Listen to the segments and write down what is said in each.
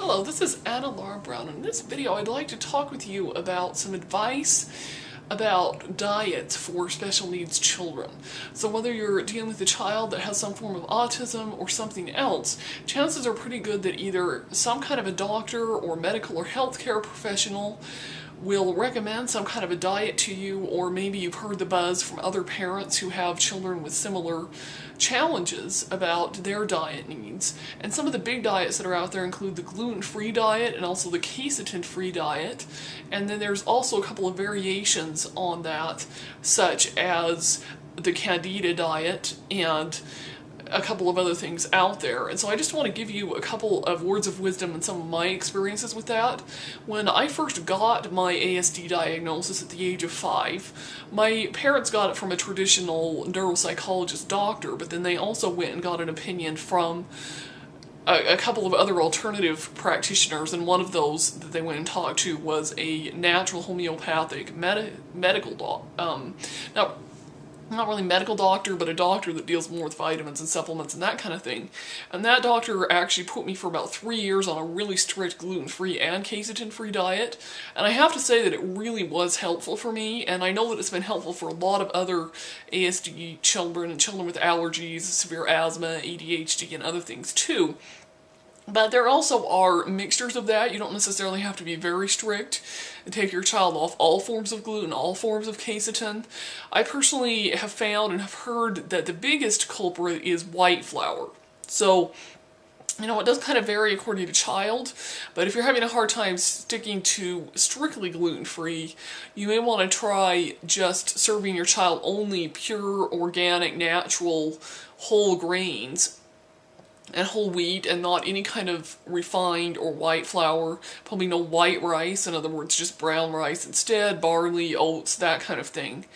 Hello, this is Anna Laura Brown, and in this video I'd like to talk with you about some advice about diets for special needs children. So whether you're dealing with a child that has some form of autism or something else, chances are pretty good that either some kind of a doctor or medical or healthcare professional will recommend some kind of a diet to you, or maybe you've heard the buzz from other parents who have children with similar challenges about their diet needs. And some of the big diets that are out there include the gluten-free diet and also the quercetin-free diet. And then there's also a couple of variations on that, such as the Candida diet and a couple of other things out there. And so I just want to give you a couple of words of wisdom and some of my experiences with that. When I first got my ASD diagnosis at the age of 5, my parents got it from a traditional neuropsychologist doctor, but then they also went and got an opinion from a couple of other alternative practitioners, and one of those that they went and talked to was a natural homeopathic medical doctor. Now, not really medical doctor, but a doctor that deals more with vitamins and supplements and that kind of thing. And that doctor actually put me for about 3 years on a really strict gluten-free and quercetin-free diet. And I have to say that it really was helpful for me, and I know that it's been helpful for a lot of other ASD children and children with allergies, severe asthma, ADHD, and other things too. But there also are mixtures of that. You don't necessarily have to be very strict and take your child off all forms of gluten, all forms of quercetin. I personally have found and have heard that the biggest culprit is white flour. So, you know, it does kind of vary according to child, but if you're having a hard time sticking to strictly gluten-free, you may want to try just serving your child only pure, organic, natural, whole grains and whole wheat, and not any kind of refined or white flour. Probably no white rice, in other words just brown rice instead, barley, oats, that kind of thing.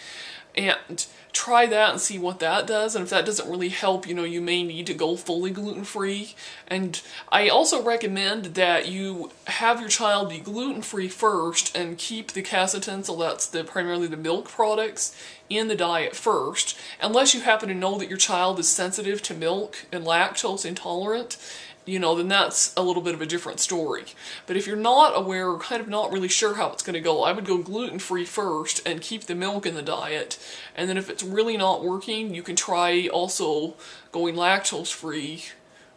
And try that and see what that does, and if that doesn't really help, you know, you may need to go fully gluten-free. And I also recommend that you have your child be gluten-free first and keep the quercetin, so that's primarily the milk products, in the diet first, unless you happen to know that your child is sensitive to milk and lactose intolerant. You know, then that's a little bit of a different story. But if you're not aware or kind of not really sure how it's going to go, I would go gluten-free first and keep the milk in the diet. And then if it's really not working, you can try also going lactose-free,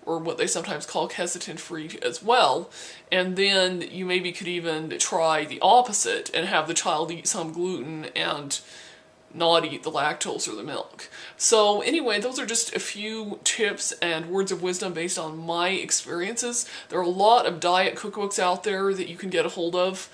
or what they sometimes call quercetin-free as well. And then you maybe could even try the opposite and have the child eat some gluten and not eat the lactose or the milk. So anyway, those are just a few tips and words of wisdom based on my experiences. There are a lot of diet cookbooks out there that you can get a hold of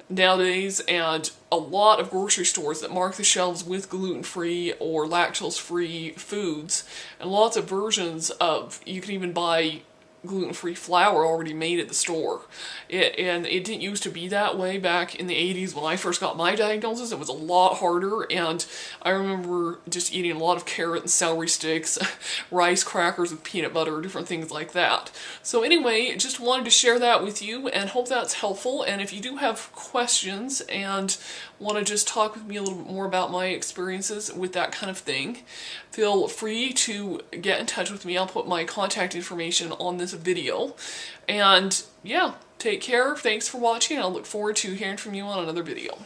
nowadays, and a lot of grocery stores that mark the shelves with gluten-free or lactose-free foods, and lots of versions of, you can even buy gluten-free flour already made at the store. And it didn't used to be that way back in the 80s when I first got my diagnosis. It was a lot harder, and I remember just eating a lot of carrot and celery sticks, rice crackers with peanut butter, different things like that. So anyway, just wanted to share that with you and hope that's helpful. And if you do have questions and want to just talk with me a little bit more about my experiences with that kind of thing, feel free to get in touch with me. I'll put my contact information on this video. And yeah, take care. Thanks for watching. I'll look forward to hearing from you on another video.